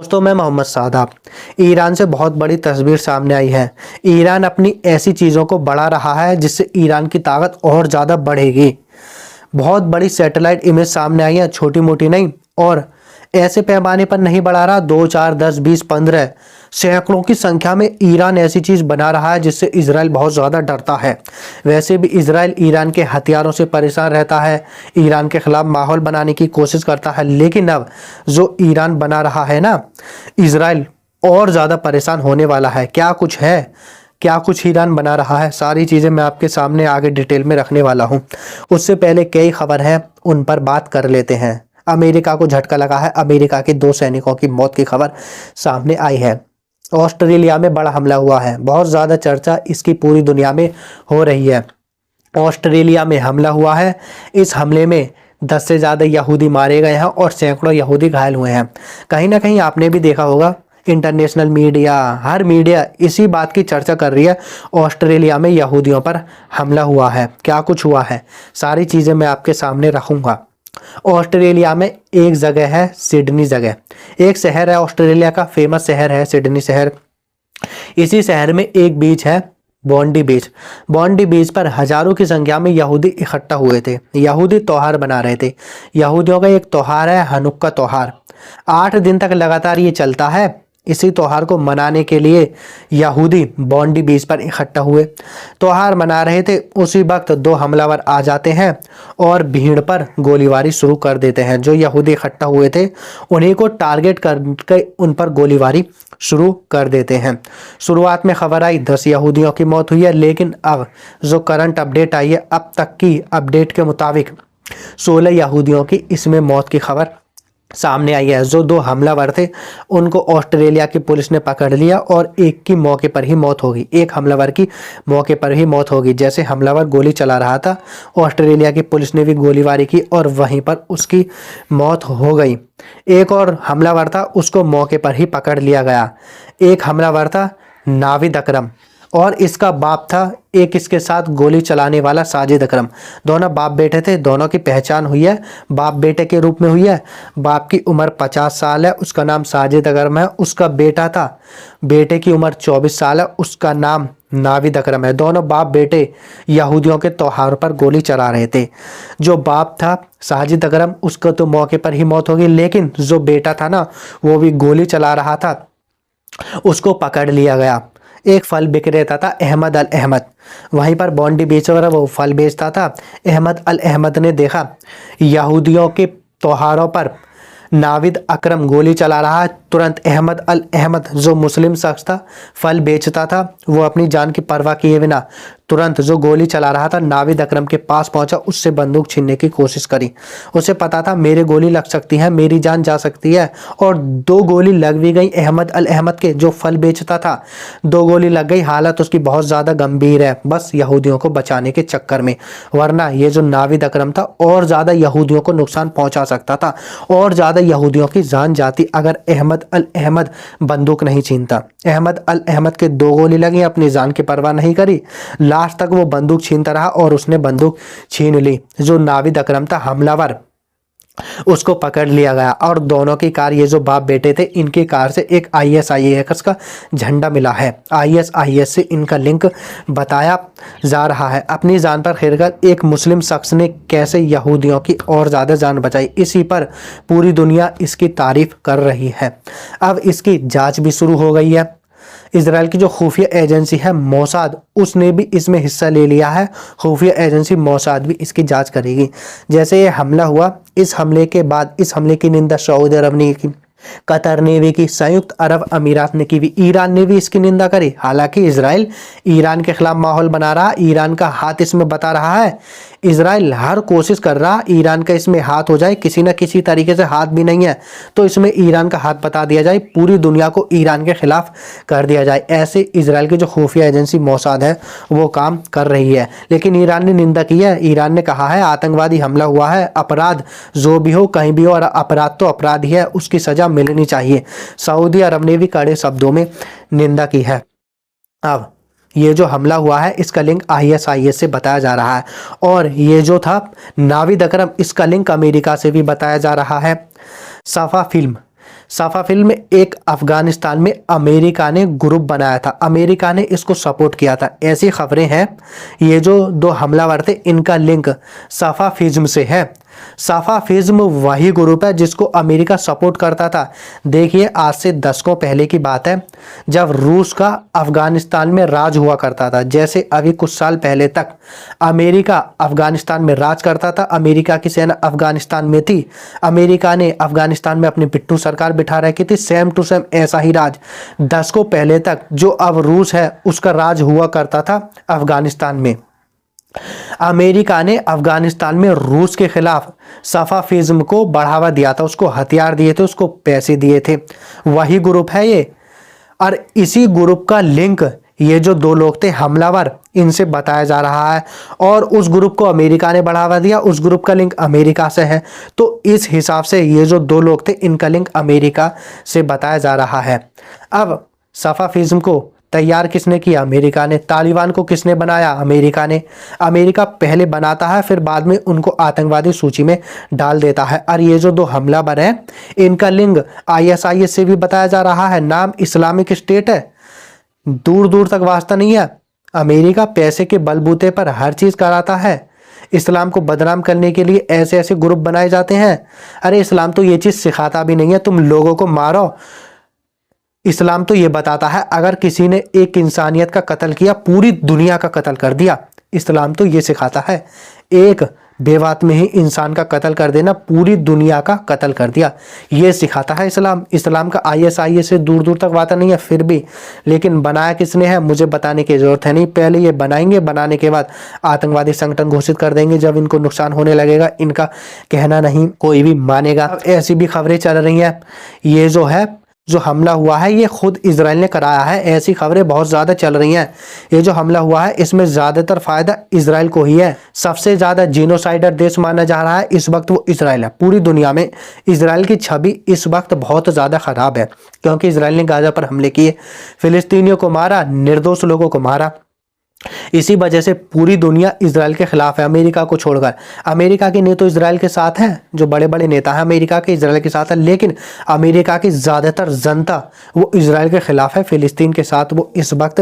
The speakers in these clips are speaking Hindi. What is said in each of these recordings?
दोस्तों, मैं मोहम्मद सादाब। ईरान से बहुत बड़ी तस्वीर सामने आई है। ईरान अपनी ऐसी चीज़ों को बढ़ा रहा है जिससे ईरान की ताकत और ज़्यादा बढ़ेगी। बहुत बड़ी सैटेलाइट इमेज सामने आई है, छोटी मोटी नहीं, और ऐसे पैमाने पर नहीं बढ़ा रहा। 2, 4, 10, 20, 15 सैकड़ों की संख्या में ईरान ऐसी चीज़ बना रहा है जिससे इजराइल बहुत ज़्यादा डरता है। वैसे भी इजराइल ईरान के हथियारों से परेशान रहता है, ईरान के खिलाफ माहौल बनाने की कोशिश करता है, लेकिन अब जो ईरान बना रहा है ना, इजराइल और ज़्यादा परेशान होने वाला है। क्या कुछ है, क्या कुछ ईरान बना रहा है, सारी चीज़ें मैं आपके सामने आगे डिटेल में रखने वाला हूँ। उससे पहले कई खबर है, उन पर बात कर लेते हैं। अमेरिका को झटका लगा है। अमेरिका के 2 सैनिकों की मौत की खबर सामने आई है। ऑस्ट्रेलिया में बड़ा हमला हुआ है, बहुत ज़्यादा चर्चा इसकी पूरी दुनिया में हो रही है। ऑस्ट्रेलिया में हमला हुआ है। इस हमले में 10 से ज़्यादा यहूदी मारे गए हैं और सैकड़ों यहूदी घायल हुए हैं। कहीं ना कहीं आपने भी देखा होगा, इंटरनेशनल मीडिया, हर मीडिया इसी बात की चर्चा कर रही है, ऑस्ट्रेलिया में यहूदियों पर हमला हुआ है। क्या कुछ हुआ है, सारी चीज़ें मैं आपके सामने रखूँगा। ऑस्ट्रेलिया में एक जगह है, सिडनी जगह, एक शहर है ऑस्ट्रेलिया का, फेमस शहर है सिडनी शहर। इसी शहर में एक बीच है, बॉन्डी बीच। बॉन्डी बीच पर हजारों की संख्या में यहूदी इकट्ठा हुए थे। यहूदी त्योहार बना रहे थे। यहूदियों का एक त्योहार है, हनुक्का त्योहार। 8 दिन तक लगातार ये चलता है। इसी त्योहार को मनाने के लिए यहूदी बॉन्डी बीच पर इकट्ठा हुए, त्योहार मना रहे थे। उसी वक्त 2 हमलावर आ जाते हैं और भीड़ पर गोलीबारी शुरू कर देते हैं। जो यहूदी इकट्ठा हुए थे उन्हीं को टारगेट करके उन पर गोलीबारी शुरू कर देते हैं। शुरुआत में खबर आई 10 यहूदियों की मौत हुई है, लेकिन अब जो करंट अपडेट आई है, अब तक की अपडेट के मुताबिक 16 यहूदियों की इसमें मौत की खबर सामने आई है। जो 2 हमलावर थे उनको ऑस्ट्रेलिया की पुलिस ने पकड़ लिया और एक की मौके पर ही मौत होगी। एक हमलावर की मौके पर ही मौत होगी। जैसे हमलावर गोली चला रहा था, ऑस्ट्रेलिया की पुलिस ने भी गोलीबारी की और वहीं पर उसकी मौत हो गई। एक और हमलावर था, उसको मौके पर ही पकड़ लिया गया। एक हमलावर था नाविद अकरम और इसका बाप था एक इसके साथ गोली चलाने वाला साजिद अकरम। दोनों बाप बेटे थे। दोनों की पहचान हुई है, बाप बेटे के रूप में हुई है। बाप की उम्र 50 साल है, उसका नाम साजिद अकरम है। उसका बेटा था, बेटे की उम्र 24 साल है, उसका नाम नाविद अकरम है। दोनों बाप बेटे यहूदियों के त्योहार पर गोली चला रहे थे। जो बाप था साजिद अकरम, उसको तो मौके पर ही मौत होगी, लेकिन जो बेटा था ना, वो भी गोली चला रहा था, उसको पकड़ लिया गया। एक फल विक्रेता था अहमद अल अहमद, वहीं पर बॉन्डी बीच पर वो फल बेचता था। अहमद अल अहमद ने देखा यहूदियों के त्योहारों पर नाविद अकरम गोली चला रहा है। तुरंत अहमद अल अहमद, जो मुस्लिम शख्स था, फल बेचता था, वो अपनी जान की परवाह किए बिना तुरंत जो गोली चला रहा था नाविद अकरम के पास पहुंचा, उससे बंदूक छीनने की कोशिश करी। उसे पता था मेरे गोली लग सकती है, मेरी जान जा सकती है, और 2 गोली लग भी गई अहमद अल अहमद के, जो फल बेचता था। 2 गोली लग गई, हालत उसकी बहुत ज़्यादा गंभीर है, बस यहूदियों को बचाने के चक्कर में। वरना ये जो नाविद अकरम था और ज़्यादा यहूदियों को नुकसान पहुँचा सकता था, और ज़्यादा यहूदियों की जान जाती अगर अहमद अल अहमद बंदूक नहीं छीनता। अहमद अल अहमद के 2 गोली लगी, अपनी जान की परवाह नहीं करी, लास्ट तक वो बंदूक छीनता रहा और उसने बंदूक छीन ली। जो नाविद अकरम था हमलावर, उसको पकड़ लिया गया। और दोनों की कार, ये जो बाप बेटे थे, इनकी कार से एक ISIS का झंडा मिला है। ISIS से इनका लिंक बताया जा रहा है। अपनी जान पर खेलकर एक मुस्लिम शख्स ने कैसे यहूदियों की और ज़्यादा जान बचाई, इसी पर पूरी दुनिया इसकी तारीफ कर रही है। अब इसकी जांच भी शुरू हो गई है। इजराइल की जो खुफिया एजेंसी है मोसाद, उसने भी इसमें हिस्सा ले लिया है। खुफिया एजेंसी मोसाद भी इसकी जांच करेगी। जैसे ये हमला हुआ, इस हमले के बाद इस हमले की निंदा सऊदी अरब ने की, कतर ने भी की, संयुक्त अरब अमीरात ने की भी, ईरान ने भी इसकी निंदा करी। हालांकि इजराइल ईरान के खिलाफ माहौल बना रहा, ईरान का हाथ इसमें बता रहा है। इजराइल हर कोशिश कर रहा ईरान का इसमें हाथ हो जाए, किसी न किसी तरीके से हाथ भी नहीं है तो इसमें ईरान का हाथ बता दिया जाए, पूरी दुनिया को ईरान के खिलाफ कर दिया जाए। ऐसे इजराइल की जो खुफिया एजेंसी मोसाद है वो काम कर रही है। लेकिन ईरान ने निंदा की है। ईरान ने कहा है आतंकवादी हमला हुआ है, अपराध जो भी हो, कहीं भी हो, और अपराध तो अपराध ही है, उसकी सजा मिलनी चाहिए। सऊदी अरब ने भी कड़े शब्दों में निंदा की है। अब ये जो हमला हुआ है इसका लिंक ISIS से बताया जा रहा है, और ये जो था नाविद अकरम, इसका लिंक अमेरिका से भी बताया जा रहा है। सफा फिल्म साफा फिल्म एक अफगानिस्तान में अमेरिका ने ग्रुप बनाया था, अमेरिका ने इसको सपोर्ट किया था, ऐसी खबरें हैं। ये जो दो हमलावर थे इनका लिंक सफाफिज्म से है। सफाफिज्म वही ग्रुप है जिसको अमेरिका सपोर्ट करता था। देखिए आज से दशकों पहले की बात है जब रूस का अफगानिस्तान में राज हुआ करता था। जैसे अभी कुछ साल पहले तक अमेरिका अफगानिस्तान में राज करता था, अमेरिका की सेना अफगानिस्तान में थी, अमेरिका ने अफगानिस्तान में अपनी पिट्ठू सरकार बिठा रखी थी। सेम टू सेम ऐसा ही राज दशकों पहले तक जो अब रूस है उसका राज हुआ करता था अफगानिस्तान में। अमेरिका ने अफगानिस्तान में रूस के खिलाफ सफाफिज्म को बढ़ावा दिया था, उसको हथियार दिए थे, उसको पैसे दिए थे। वही ग्रुप है ये। और इसी ग्रुप का लिंक ये जो दो लोग थे हमलावर इनसे बताया जा रहा है, और उस ग्रुप को अमेरिका ने बढ़ावा दिया, उस ग्रुप का लिंक अमेरिका से है। तो इस हिसाब से ये जो दो लोग थे इनका लिंक अमेरिका से बताया जा रहा है। अब सफाफिज्म को तैयार किसने किया? अमेरिका ने। तालिबान को किसने बनाया? अमेरिका ने। अमेरिका पहले बनाता है फिर बाद में उनको आतंकवादी सूची में डाल देता है। और ये जो दो हमलावर हैं इनका लिंक ISIS से भी बताया जा रहा है। नाम इस्लामिक स्टेट है, दूर दूर तक वास्ता नहीं है। अमेरिका पैसे के बलबूते पर हर चीज कराता है। इस्लाम को बदनाम करने के लिए ऐसे ऐसे ग्रुप बनाए जाते हैं। अरे इस्लाम तो ये चीज सिखाता भी नहीं है तुम लोगों को मारो। इस्लाम तो ये बताता है अगर किसी ने एक इंसानियत का कत्ल किया पूरी दुनिया का कत्ल कर दिया। इस्लाम तो ये सिखाता है एक बेबात में ही इंसान का कत्ल कर देना पूरी दुनिया का कत्ल कर दिया, ये सिखाता है इस्लाम। इस्लाम का ISIS से दूर दूर तक वाता नहीं है फिर भी, लेकिन बनाया किसने है मुझे बताने की जरूरत है नहीं। पहले ये बनाएंगे, बनाने के बाद आतंकवादी संगठन घोषित कर देंगे। जब इनको नुकसान होने लगेगा इनका कहना नहीं कोई भी मानेगा। ऐसी भी खबरें चल रही हैं ये जो हमला हुआ है ये खुद इजराइल ने कराया है। ऐसी खबरें बहुत ज़्यादा चल रही हैं। ये जो हमला हुआ है इसमें ज़्यादातर फायदा इजराइल को ही है। सबसे ज़्यादा जीनोसाइडर देश माना जा रहा है इस वक्त वो इजराइल है। पूरी दुनिया में इजराइल की छवि इस वक्त बहुत ज़्यादा ख़राब है क्योंकि इजराइल ने गाजा पर हमले किए, फिलिस्तीनियों को मारा, निर्दोष लोगों को मारा। इसी वजह से पूरी दुनिया इजराइल के खिलाफ है, अमेरिका को छोड़कर। अमेरिका के नेता इजराइल के साथ हैं, जो बड़े बड़े नेता हैं अमेरिका के इजराइल के साथ है, लेकिन अमेरिका की ज़्यादातर जनता वो इजराइल के खिलाफ है, फिलिस्तीन के साथ वो इस वक्त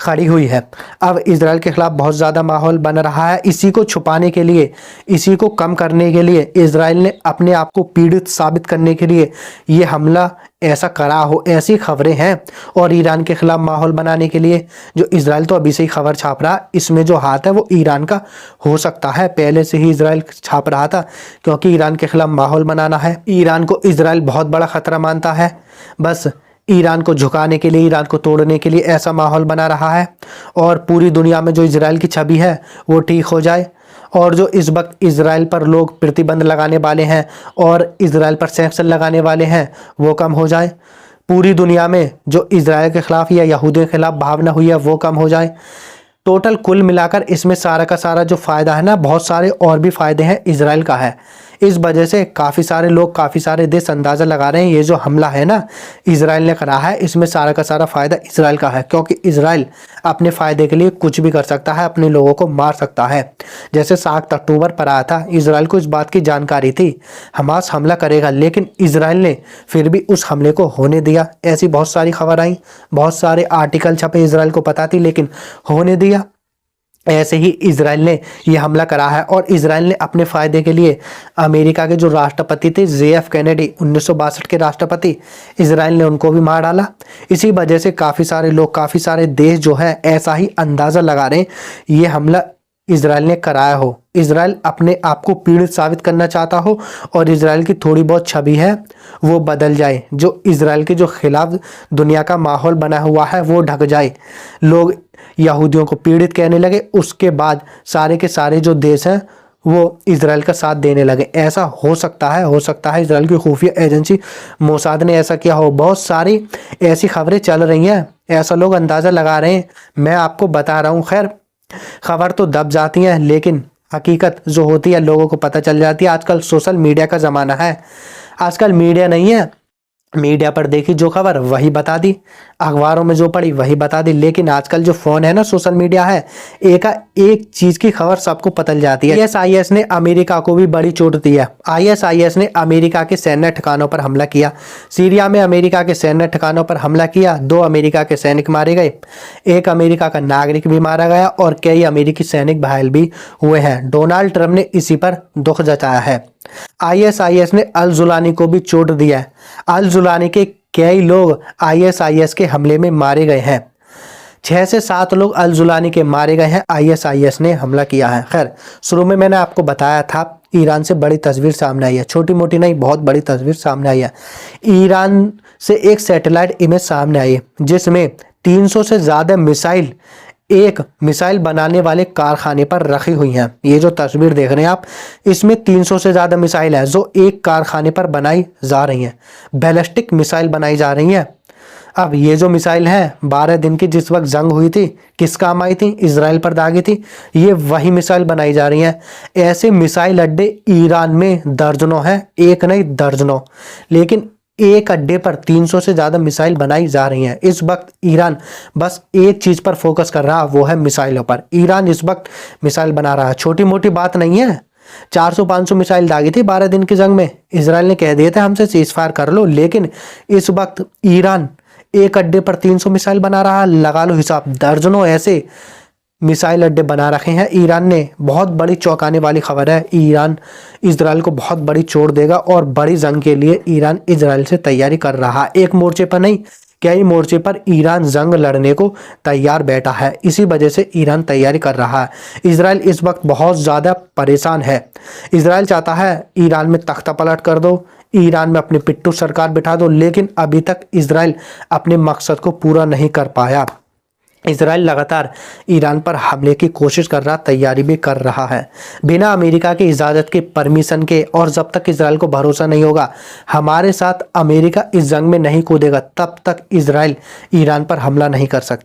खड़ी हुई है। अब इजराइल के खिलाफ बहुत ज़्यादा माहौल बन रहा है। इसी को छुपाने के लिए, इसी को कम करने के लिए इजराइल ने अपने आप को पीड़ित साबित करने के लिए ये हमला ऐसा करा हो, ऐसी खबरें हैं। और ईरान के खिलाफ माहौल बनाने के लिए जो इजराइल तो अभी से ही खबर छाप रहा, इसमें जो हाथ है वो ईरान का हो सकता है। पहले से ही इजराइल छाप रहा था क्योंकि ईरान के खिलाफ माहौल बनाना है। ईरान को इजराइल बहुत बड़ा खतरा मानता है, बस ईरान को झुकाने के लिए, ईरान को तोड़ने के लिए ऐसा माहौल बना रहा है। और पूरी दुनिया में जो इजराइल की छवि है वो ठीक हो जाए, और जो इस वक्त इजराइल पर लोग प्रतिबंध लगाने वाले हैं और इजराइल पर सैंक्शन लगाने वाले हैं वो कम हो जाए। पूरी दुनिया में जो इजराइल के खिलाफ या यहूदियों के खिलाफ भावना हुई है वो कम हो जाए। टोटल कुल मिलाकर इसमें सारा का सारा जो फ़ायदा है ना, बहुत सारे और भी फ़ायदे हैं इजराइल का है। इस वजह से काफ़ी सारे लोग, काफ़ी सारे देश अंदाज़ा लगा रहे हैं ये जो हमला है ना इजराइल ने करा है, इसमें सारा का सारा फ़ायदा इजराइल का है। क्योंकि इजराइल अपने फ़ायदे के लिए कुछ भी कर सकता है, अपने लोगों को मार सकता है। जैसे 7 अक्टूबर पर आया था, इजराइल को इस बात की जानकारी थी हमास हमला करेगा, लेकिन इजराइल ने फिर भी उस हमले को होने दिया। ऐसी बहुत सारी खबर आई, बहुत सारे आर्टिकल छपे, इजराइल को पता थी लेकिन होने दिया। ऐसे ही इजराइल ने ये हमला करा है। और इजराइल ने अपने फ़ायदे के लिए अमेरिका के जो राष्ट्रपति थे JF कैनेडी, 1962 के राष्ट्रपति, इजराइल ने उनको भी मार डाला। इसी वजह से काफ़ी सारे लोग, काफ़ी सारे देश जो है ऐसा ही अंदाज़ा लगा रहे हैं ये हमला इजराइल ने कराया हो। इजराइल अपने आप को पीड़ित साबित करना चाहता हो और इजराइल की थोड़ी बहुत छवि है वो बदल जाए, जो इजराइल के जो खिलाफ दुनिया का माहौल बना हुआ है वो ढक जाए, लोग यहूदियों को पीड़ित कहने लगे, उसके बाद सारे के सारे जो देश हैं वो इजराइल का साथ देने लगे। ऐसा हो सकता है इजराइल की खुफिया एजेंसी मोसाद ने ऐसा किया हो। बहुत सारी ऐसी खबरें चल रही हैं, ऐसा लोग अंदाज़ा लगा रहे हैं, मैं आपको बता रहा हूँ। खैर खबर तो दब जाती हैं लेकिन हकीकत जो होती है लोगों को पता चल जाती है। आजकल सोशल मीडिया का ज़माना है, आजकल मीडिया नहीं है, मीडिया पर देखी जो खबर वही बता दी। अखबारों में जो पढ़ी वही बता दी, लेकिन आजकल जो फोन है ना, सोशल मीडिया है, एक चीज की खबर सबको पता चल जाती है। आईएसआईएस ने अमेरिका को भी बड़ी चोट दी है। आईएसआईएस ने अमेरिका के सैन्य ठिकानों पर हमला किया। सीरिया में अमेरिका के सैन्य ठिकानों पर हमला किया। 2 अमेरिका के सैनिक मारे गए, 1 अमेरिका का नागरिक भी मारा गया और कई अमेरिकी सैनिक घायल भी हुए हैं। डोनाल्ड ट्रंप ने इसी पर दुख जताया है। आईएसआईएस ने अल जुलानी को भी चोट दिया है। अल जुलानी के कई लोग आईएसआईएस के हमले में मारे गए हैं। 6 से 7 लोग अल जुलानी के मारे गए हैं। आईएसआईएस ने हमला किया है। खैर, शुरू में मैंने आपको बताया था ईरान से बड़ी तस्वीर सामने आई है, छोटी मोटी नहीं, बहुत बड़ी तस्वीर सामने आई है। ईरान से एक सैटेलाइट इमेज सामने आई है जिसमें 300 से ज़्यादा मिसाइल एक मिसाइल बनाने वाले कारखाने पर रखी हुई हैं। ये जो तस्वीर देख रहे हैं आप, इसमें 300 से ज़्यादा मिसाइल है जो एक कारखाने पर बनाई जा रही हैं। बैलिस्टिक मिसाइल बनाई जा रही हैं। अब ये जो मिसाइल है 12 दिन की जिस वक्त जंग हुई थी, किस काम आई थी? इजराइल पर दागी थी। ये वही मिसाइल बनाई जा रही हैं। ऐसे मिसाइल अड्डे ईरान में दर्जनों हैं, एक नहीं दर्जनों, लेकिन एक अड्डे पर 300 से ज़्यादा मिसाइल बनाई जा रही हैं। इस वक्त ईरान बस एक चीज़ पर फोकस कर रहा है, वो है मिसाइलों पर। ईरान इस वक्त मिसाइल बना रहा है, छोटी मोटी बात नहीं है। 400-500 मिसाइल दागी थी 12 दिन की जंग में। इजराइल ने कह दिए थे हमसे सीज़फायर कर लो, लेकिन इस वक्त ईरान एक अड्डे पर 300 मिसाइल बना रहा है। लगा लो हिसाब, दर्जनों ऐसे मिसाइल अड्डे बना रखे हैं ईरान ने। बहुत बड़ी चौंकाने वाली खबर है। ईरान इजराइल को बहुत बड़ी चोट देगा और बड़ी जंग के लिए ईरान इजराइल से तैयारी कर रहा है। एक मोर्चे पर नहीं, कई मोर्चे पर ईरान जंग लड़ने को तैयार बैठा है। इसी वजह से ईरान तैयारी कर रहा है। इजराइल इस वक्त बहुत ज़्यादा परेशान है। इजराइल चाहता है ईरान में तख्ता पलट कर दो, ईरान में अपनी पिट्ठू सरकार बिठा दो, लेकिन अभी तक इजराइल अपने मकसद को पूरा नहीं कर पाया। इजराइल लगातार ईरान पर हमले की कोशिश कर रहा, तैयारी भी कर रहा है, बिना अमेरिका की इजाज़त के, परमिशन के। और जब तक इजराइल को भरोसा नहीं होगा हमारे साथ अमेरिका इस जंग में नहीं कूदेगा, तब तक इजराइल ईरान पर हमला नहीं कर सकता।